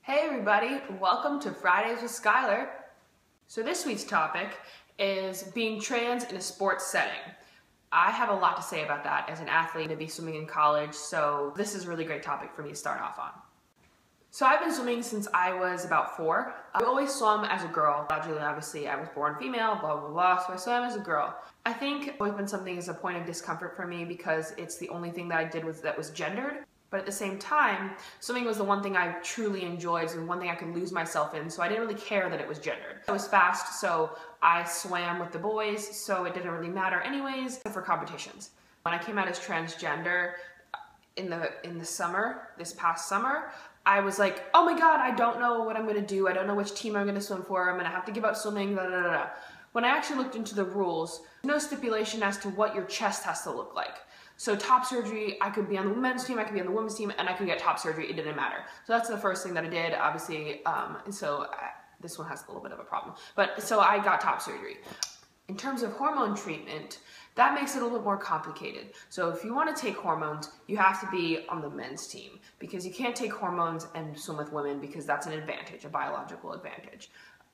Hey everybody, welcome to Fridays with Schuyler. So this week's topic is being trans in a sports setting. I have a lot to say about that as an athlete to be swimming in college, so this is a really great topic for me to start off on. So I've been swimming since I was about 4. I always swum as a girl. Obviously, I was born female, blah, blah, blah, so I swam as a girl. I think it's always been something as a point of discomfort for me because it's the only thing that I did that was gendered. But at the same time, swimming was the one thing I truly enjoyed and one thing I could lose myself in, so I didn't really care that it was gendered. I was fast, so I swam with the boys, so it didn't really matter anyways for competitions. When I came out as transgender in the summer, this past summer, I was like, oh my god, I don't know what I'm going to do, I don't know which team I'm going to swim for, I'm going to have to give up swimming, blah, blah, blah, blah. When I actually looked into the rules, there's no stipulation as to what your chest has to look like. So top surgery, I could be on the men's team, I could be on the women's team, and I could get top surgery, it didn't matter. So that's the first thing that I did, obviously, this one has a little bit of a problem. So I got top surgery. In terms of hormone treatment, that makes it a little bit more complicated. So if you want to take hormones, you have to be on the men's team because you can't take hormones and swim with women because that's an advantage, a biological advantage.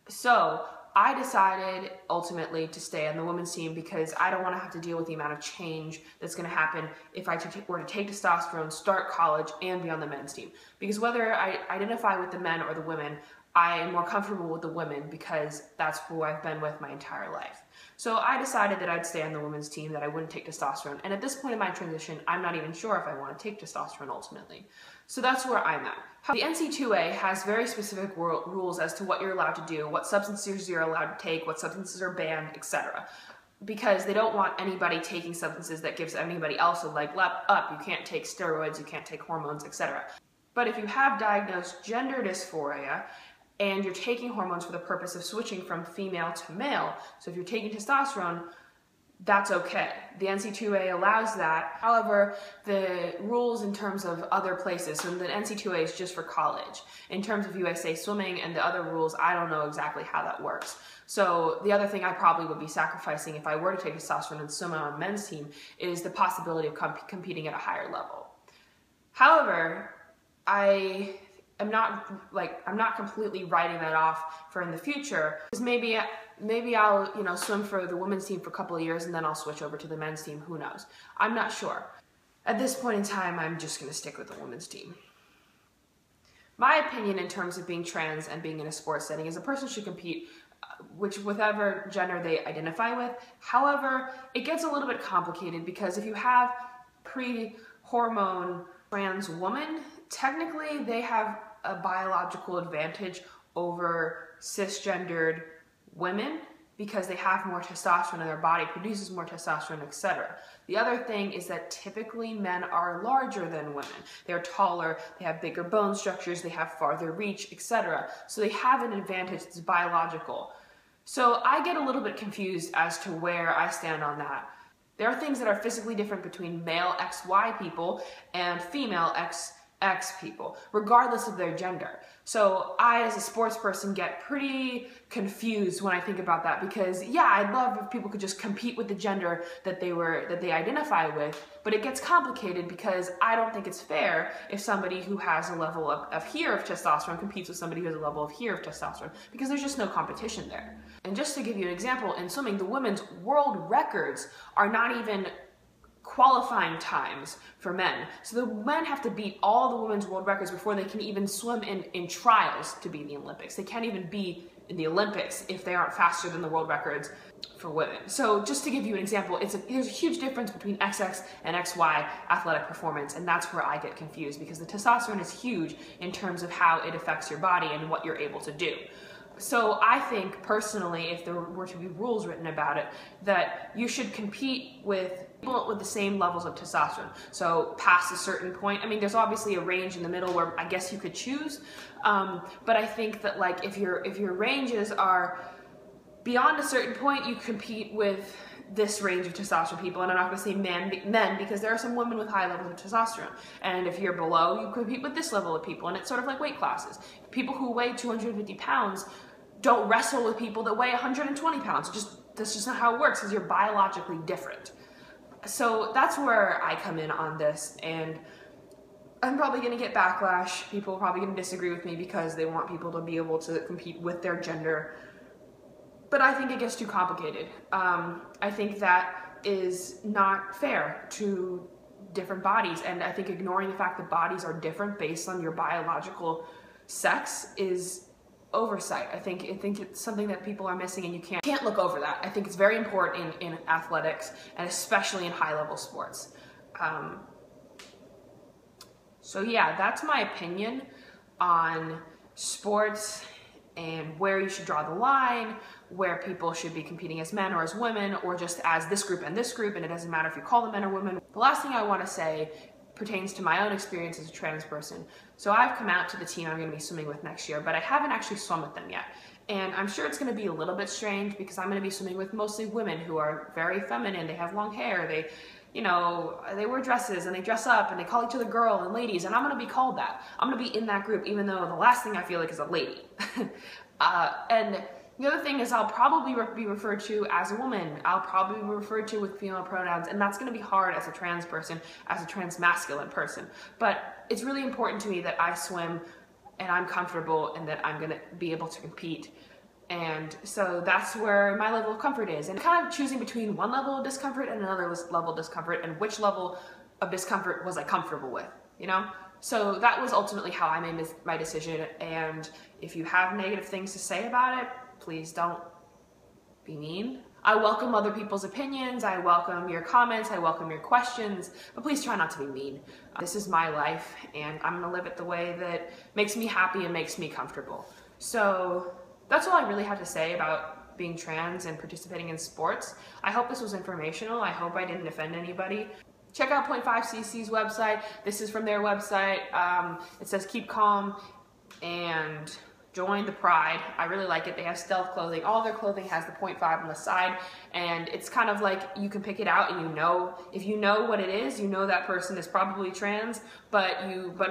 So I decided ultimately to stay on the women's team because I don't want to have to deal with the amount of change that's going to happen if I were to take testosterone, start college, and be on the men's team. Because whether I identify with the men or the women, I am more comfortable with the women because that's who I've been with my entire life. So I decided that I'd stay on the women's team, that I wouldn't take testosterone. And at this point in my transition, I'm not even sure if I want to take testosterone ultimately. So that's where I'm at. The NC2A has very specific rules as to what you're allowed to do, what substances you're allowed to take, what substances are banned, etc. Because they don't want anybody taking substances that gives anybody else a leg up. You can't take steroids, you can't take hormones, etc. But if you have diagnosed gender dysphoria, and you're taking hormones for the purpose of switching from female to male, so if you're taking testosterone, that's okay. The NC2A allows that. However, the rules in terms of other places, so the NC2A is just for college. In terms of USA Swimming and the other rules, I don't know exactly how that works. So the other thing I probably would be sacrificing if I were to take testosterone and swim on a men's team is the possibility of competing at a higher level. However, I'm not completely writing that off for in the future, because maybe I'll swim for the women's team for a couple of years and then I'll switch over to the men's team, who knows. I'm not sure. At this point in time, I'm just going to stick with the women's team. My opinion in terms of being trans and being in a sports setting is a person should compete whatever gender they identify with. However, it gets a little bit complicated because if you have pre-hormone trans woman, technically they have a biological advantage over cisgendered women because they have more testosterone and their body produces more testosterone, etc. The other thing is that typically men are larger than women. They're taller, they have bigger bone structures, they have farther reach, etc. So they have an advantage that's biological. So I get a little bit confused as to where I stand on that. There are things that are physically different between male XY people and female XX people, regardless of their gender. So I, as a sports person, get pretty confused when I think about that because, yeah, I'd love if people could just compete with the gender that they identify with, but it gets complicated because I don't think it's fair if somebody who has a level of here of testosterone competes with somebody who has a level of here of testosterone because there's just no competition there. And just to give you an example, in swimming, the women's world records are not even qualifying times for men. So the men have to beat all the women's world records before they can even swim in trials to be in the Olympics. They can't even be in the Olympics if they aren't faster than the world records for women. So just to give you an example, there's a huge difference between XX and XY athletic performance, and that's where I get confused because the testosterone is huge in terms of how it affects your body and what you're able to do. So I think personally, if there were to be rules written about it, that you should compete with people with the same levels of testosterone. So past a certain point, I mean, there's obviously a range in the middle where I guess you could choose, but I think that like if your ranges are beyond a certain point, you compete with this range of testosterone people, and I'm not going to say men because there are some women with high levels of testosterone, and if you're below, you compete with this level of people, and it's sort of like weight classes. People who weigh 250 pounds don't wrestle with people that weigh 120 pounds. That's just not how it works because you're biologically different. So that's where I come in on this, and I'm probably going to get backlash. People are probably going to disagree with me because they want people to be able to compete with their gender. But I think it gets too complicated. I think that is not fair to different bodies, and I think ignoring the fact that bodies are different based on your biological sex is oversight. I think it's something that people are missing, and you can't look over that. I think it's very important in athletics, and especially in high-level sports. So yeah, that's my opinion on sports and where you should draw the line, where people should be competing as men or as women, or just as this group, and it doesn't matter if you call them men or women. The last thing I want to say pertains to my own experience as a trans person. So I've come out to the team I'm going to be swimming with next year, but I haven't actually swum with them yet. And I'm sure it's going to be a little bit strange because I'm going to be swimming with mostly women who are very feminine. They have long hair, they wear dresses and they dress up and they call each other girl and ladies, and I'm going to be called that. I'm going to be in that group, even though the last thing I feel like is a lady. And the other thing is I'll probably be referred to as a woman. I'll probably be referred to with female pronouns, and that's going to be hard as a trans person, as a trans masculine person. But it's really important to me that I swim and I'm comfortable and that I'm going to be able to compete. And so that's where my level of comfort is. And kind of choosing between one level of discomfort and another level of discomfort, and which level of discomfort was I comfortable with, you know? So that was ultimately how I made my decision. And if you have negative things to say about it, please don't be mean. I welcome other people's opinions, I welcome your comments, I welcome your questions, but please try not to be mean. This is my life, and I'm gonna live it the way that makes me happy and makes me comfortable. So that's all I really have to say about being trans and participating in sports. I hope this was informational. I hope I didn't offend anybody. Check out Point 5cc's website. This is from their website. It says keep calm and join the pride. I really like it. They have stealth clothing. All their clothing has the .5 on the side, and it's kind of like you can pick it out, and if you know what it is, you know that person is probably trans, but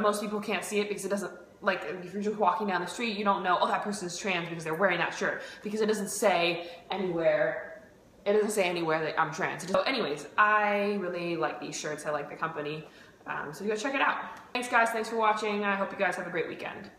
most people can't see it because it doesn't, like if you're just walking down the street, you don't know, oh, that person's trans because they're wearing that shirt, because it doesn't say anywhere. It doesn't say anywhere that I'm trans. So anyways, I really like these shirts. I like the company. So go check it out. Thanks guys, thanks for watching. I hope you guys have a great weekend.